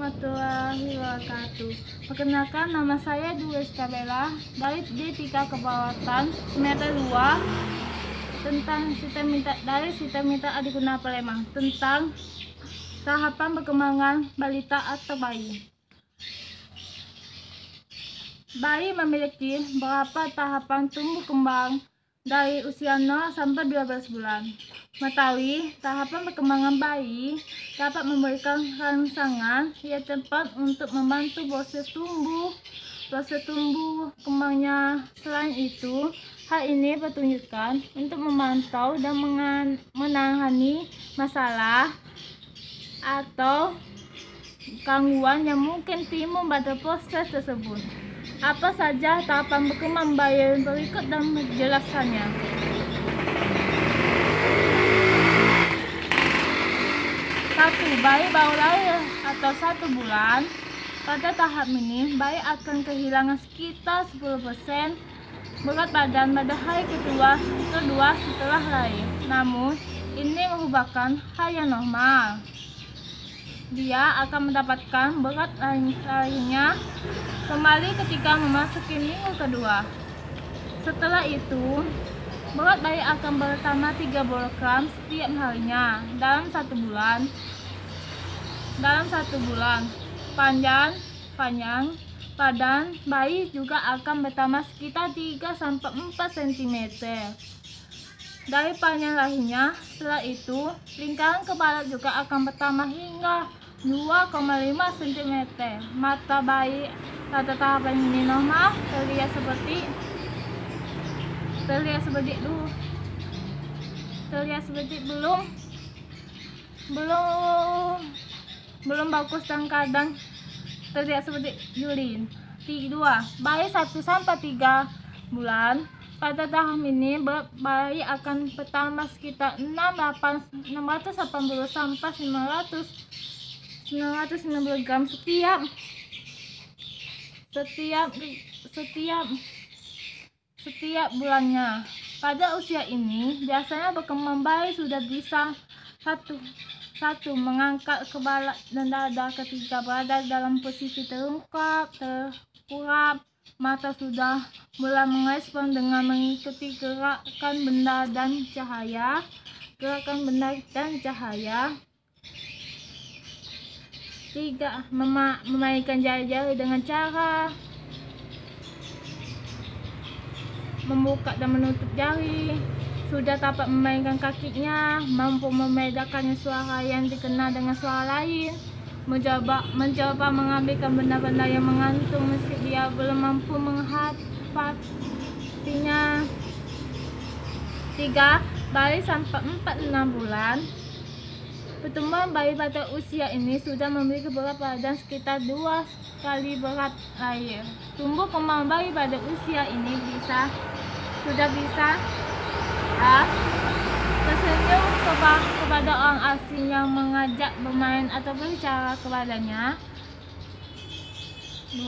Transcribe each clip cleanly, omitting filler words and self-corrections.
warahmatullahi wabarakatuh. Perkenalkan, nama saya Dwi Istabella dari D3 Keperawatan semester 2 tentang sistem minta Adiguna Palembang tentang tahapan perkembangan balita atau bayi. Bayi memiliki beberapa tahapan tumbuh kembang dari usia 0 sampai 12 bulan. Mengetahui tahapan perkembangan bayi dapat memberikan rangsangan yang tepat untuk membantu proses tumbuh kembangnya. Selain itu, hal ini bertujuan untuk memantau dan menangani masalah atau gangguan yang mungkin timbul pada proses tersebut. Apa saja tahapan perkembangan bayi berikut dan penjelasannya. Bayi baru lahir atau 1 bulan. Pada tahap ini, bayi akan kehilangan sekitar 10% berat badan pada hari kedua setelah lahir. Namun, ini merupakan hal yang normal. Dia akan mendapatkan berat lahirnya kembali ketika memasuki minggu kedua. Setelah itu, berat bayi akan bertambah 30 gram setiap harinya dalam 1 bulan. Panjang badan bayi juga akan bertambah sekitar 3-4 cm dari panjang lahirnya. Setelah itu, lingkaran kepala juga akan bertambah hingga 2,5 cm. Mata bayi pada tahapan ini normal, terlihat seperti belum bagus dan kadang terlihat seperti yurin. 2. Bayi 1-3 bulan. Pada tahap ini, berat bayi akan bertambah sekitar 680 sampai 990 gram setiap bulannya. Pada usia ini, biasanya perkembangan bayi sudah bisa satu mengangkat kepala dan dada ketika berada dalam posisi terkurap. Mata sudah mulai merespon dengan mengikuti gerakan benda dan cahaya. 3. Memainkan jari-jari dengan cara membuka dan menutup jari. Sudah dapat memainkan kakinya, mampu membedakan suara yang dikenal dengan suara lain, mencoba mengambilkan benda-benda yang mengantung meski dia belum mampu menghafalnya. 3. Bayi sampai 4-6 bulan. Pertumbuhan bayi pada usia ini sudah memiliki berat badan sekitar 2 kali berat lahir. Tumbuh kembang bayi pada usia ini sudah bisa tersenyum kepada orang asing yang mengajak bermain atau berbicara kepadanya. 2.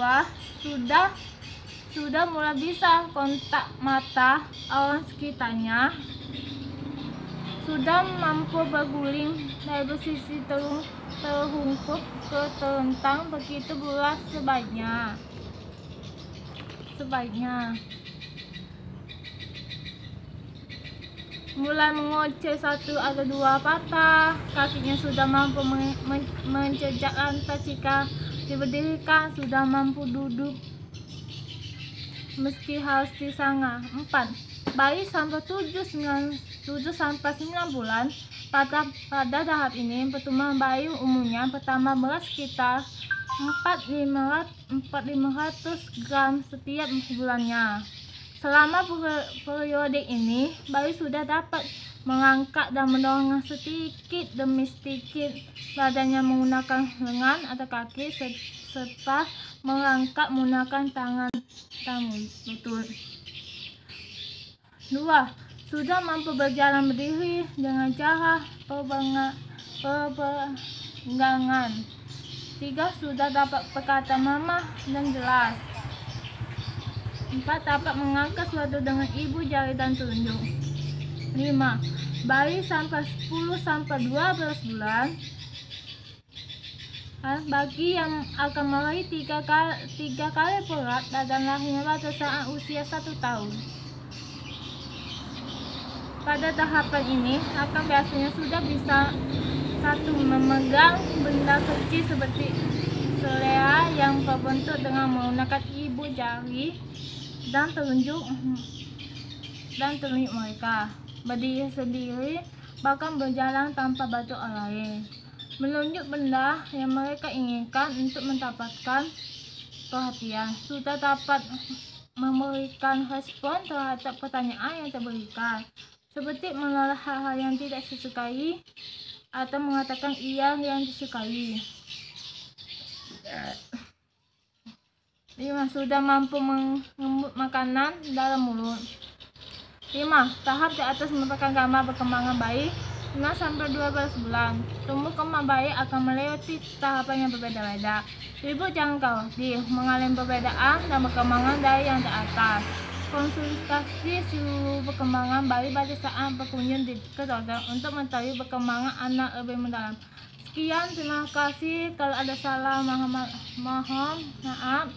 Sudah mulai bisa kontak mata orang sekitarnya. Sudah mampu berguling dari posisi terhungkup ke terlentang. Begitu pula sebaiknya. Mulai mengoceh 1 atau 2 patah. Kakinya sudah mampu menjejak lantai jika diberdirikan. Sudah mampu duduk meski harus disangga. 4. Bayi sampai 7-9 bulan. Pada tahap ini, pertumbuhan bayi umumnya pertama berat sekitar 400-500 gram setiap bulannya. Selama periode ini, bayi sudah dapat mengangkat dan mendorong sedikit demi sedikit badannya menggunakan lengan atau kaki, serta mengangkat menggunakan tangan dan lutut. 2. Sudah mampu berjalan berdiri dengan cara peregangan. 3. Sudah dapat berkata mama dan jelas. 4. Dapat mengangkat sesuatu dengan ibu jari dan telunjuk. 5. Bayi sampai 10-12 bulan Bagi yang akan meraih tiga kali berat badan lahirnya pada saat usia 1 tahun. Pada tahapan ini akan biasanya sudah bisa memegang benda kecil seperti selea yang terbentuk dengan menggunakan ibu jari dan telunjuk mereka, berdiri sendiri, bahkan berjalan tanpa bantu orang lain, menunjuk benda yang mereka inginkan untuk mendapatkan perhatian, sudah dapat memberikan respon terhadap pertanyaan yang diberikan, seperti menolak hal-hal yang tidak disukai atau mengatakan iya yang disukai. 5. Sudah mampu mengemut makanan dalam mulut. 5. Tahap di atas merupakan gambar perkembangan bayi 6-12 bulan. Tumbuh kembang bayi akan melewati tahapan yang berbeda-beda. Ibu jangan khawatir mengalami perbedaan dan perkembangan dari yang di atas. Konsultasi seluruh perkembangan bayi pada saat berkunjung ke dokter untuk mengetahui perkembangan anak lebih mendalam. Sekian, terima kasih. Kalau ada salah, mohon maaf.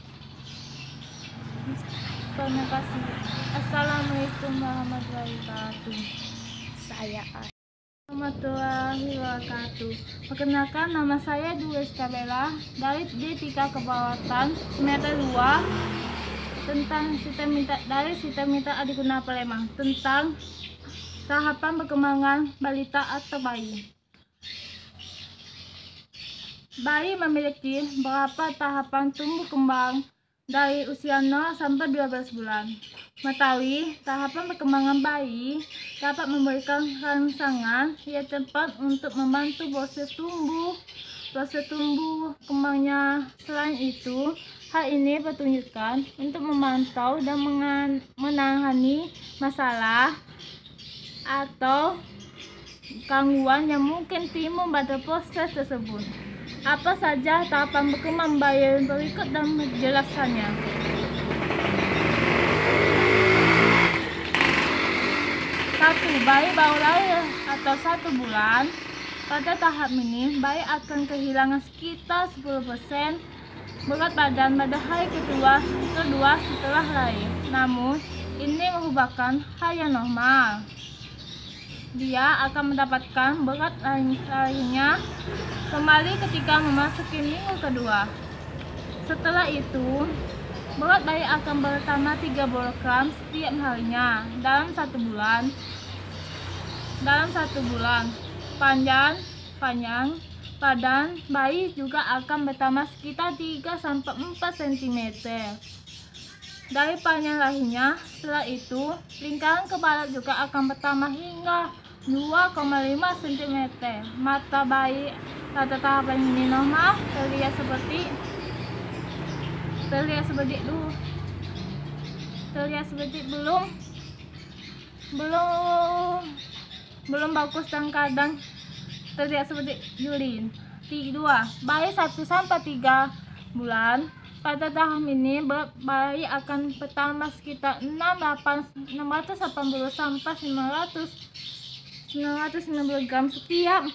Terima kasih. Assalamualaikum warahmatullahi wabarakatuh. Warahmatullahi wabarakatuh. Perkenalkan, nama saya Dwi Isabella dari D3 Kebawatan semester 2 tentang sistem minta Adiguna Palembang tentang tahapan perkembangan balita atau bayi. Bayi memiliki beberapa tahapan tumbuh kembang dari usia 0 sampai 12 bulan. Mengetahui tahapan perkembangan bayi dapat memberikan rangsangan yang tepat untuk membantu proses tumbuh kembangnya. Selain itu, hal ini bertujuan untuk memantau dan menangani masalah atau gangguan yang mungkin timbul pada proses tersebut. Apa saja tahapan perkembangan bayi berikut dan penjelasannya. 1. Bayi baru lahir atau 1 bulan. Pada tahap ini, bayi akan kehilangan sekitar 10% berat badan pada hari kedua setelah lahir. Namun, ini merupakan hal yang normal. Dia akan mendapatkan berat lahirnya kembali ketika memasuki minggu kedua. Setelah itu, berat bayi akan bertambah 30 gram setiap harinya dalam 1 bulan. Panjang badan bayi juga akan bertambah sekitar 3-4 cm dari panjang lahirnya. Setelah itu, lingkaran kepala juga akan bertambah hingga 2,5 cm. Mata bayi pada tahapan ini normal, terlihat seperti belum bagus dan kadang terlihat seperti julin. 2. Bayi 1-3 bulan. Pada tahap ini, berat bayi akan bertambah sekitar 680-990 gram setiap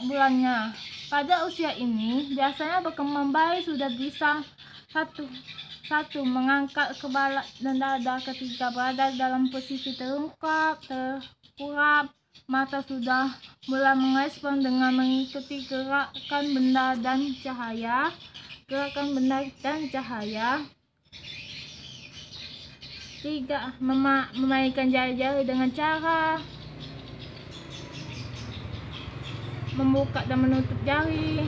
bulannya. Pada usia ini, biasanya perkembangan bayi sudah bisa satu mengangkat kepala dan dada ketika berada dalam posisi terkurap. Mata sudah mulai merespon dengan mengikuti gerakan benda dan cahaya. 3. Memainkan jari-jari dengan cara membuka dan menutup jari.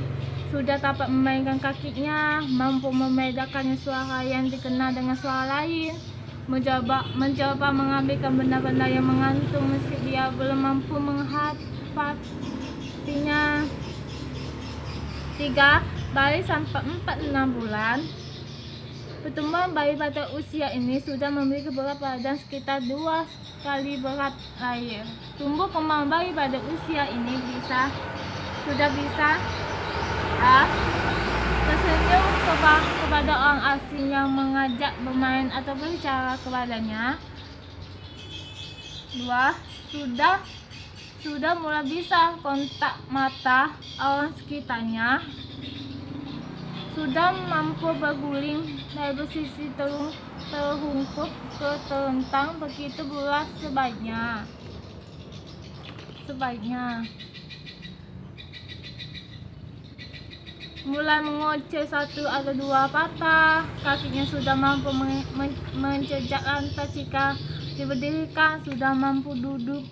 Sudah dapat memainkan kakinya, mampu membedakan suara yang dikenal dengan suara lain, mencoba mengambilkan benda-benda yang menggantung meski dia belum mampu menghafalnya. 3. Bayi sampai 4-6 bulan. Pertumbuhan bayi pada usia ini sudah memiliki berat badan sekitar 2 kali berat lahir. Tumbuh kembang bayi pada usia ini sudah bisa tersenyum kepada orang asing yang mengajak bermain atau berbicara kepadanya. 2. sudah mulai bisa kontak mata orang sekitarnya, sudah mampu berguling dari posisi terhungkup ke terlentang. Begitu pula sebaiknya mulai mengoceh satu atau dua patah. Kakinya sudah mampu menjejak lantai jika diberdirikan, sudah mampu duduk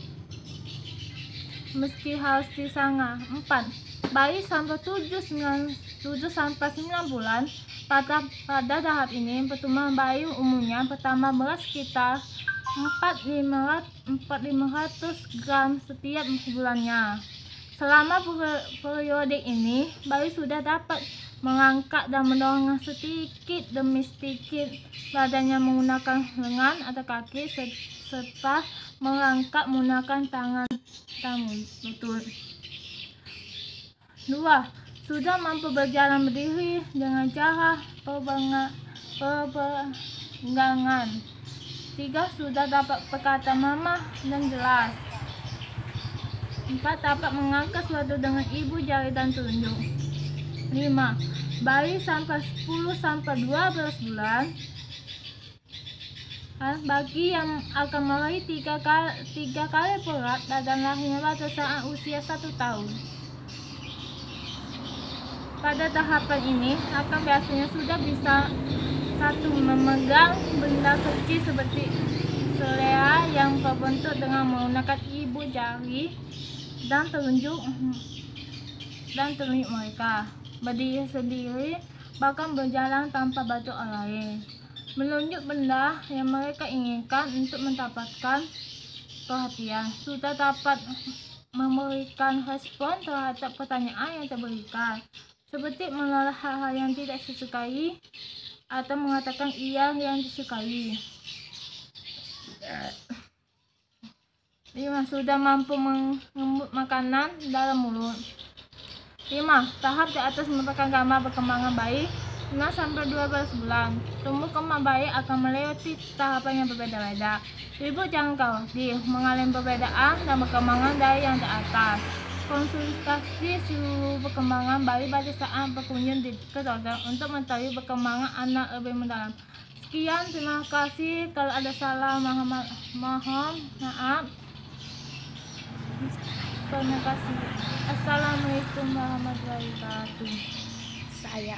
meski harus disangga. 4. Bayi sampai 7-9 bulan. Pada tahap ini pertumbuhan bayi umumnya pertama berat sekitar 4.500 gram setiap bulannya. Selama periode ini, bayi sudah dapat mengangkat dan mendorong sedikit demi sedikit badannya menggunakan lengan atau kaki, serta mengangkat menggunakan tangan dan lutut. 2. Sudah mampu berjalan berdiri dengan cara perbenggangan. 3. Sudah dapat berkata mama dan jelas. 4. Dapat mengangkat sesuatu dengan ibu jari dan telunjuk. 5. Bayi sampai 10-12 bulan. Bagi yang akan meraih 3 kali berat badan lahirnya pada saat usia 1 tahun. Pada tahapan ini akan biasanya sudah bisa 1. Memegang benda kecil seperti selea yang terbentuk dengan menggunakan ibu jari dan telunjuk mereka, berdiri sendiri, bahkan berjalan tanpa bantu orang lain, menunjuk benda yang mereka inginkan untuk mendapatkan perhatian, sudah dapat memberikan respon terhadap pertanyaan yang diberikan, seperti menolak hal-hal yang tidak disukai atau mengatakan iya yang disukai. 5. Sudah mampu mengembut makanan dalam mulut. 5. Tahap di atas merupakan gambar perkembangan bayi 6-12 bulan. Tumbuh kembang bayi akan melewati tahapan yang berbeda-beda. Ibu jangan khawatir mengalami perbedaan dan perkembangan dari yang di atas. Konsultasi seluruh perkembangan bayi pada saat berkunjung ke dokter untuk mengetahui perkembangan anak lebih mendalam. Sekian, terima kasih. Kalau ada salah mohon maaf. Terima kasih. Assalamualaikum warahmatullahi wabarakatuh. Saya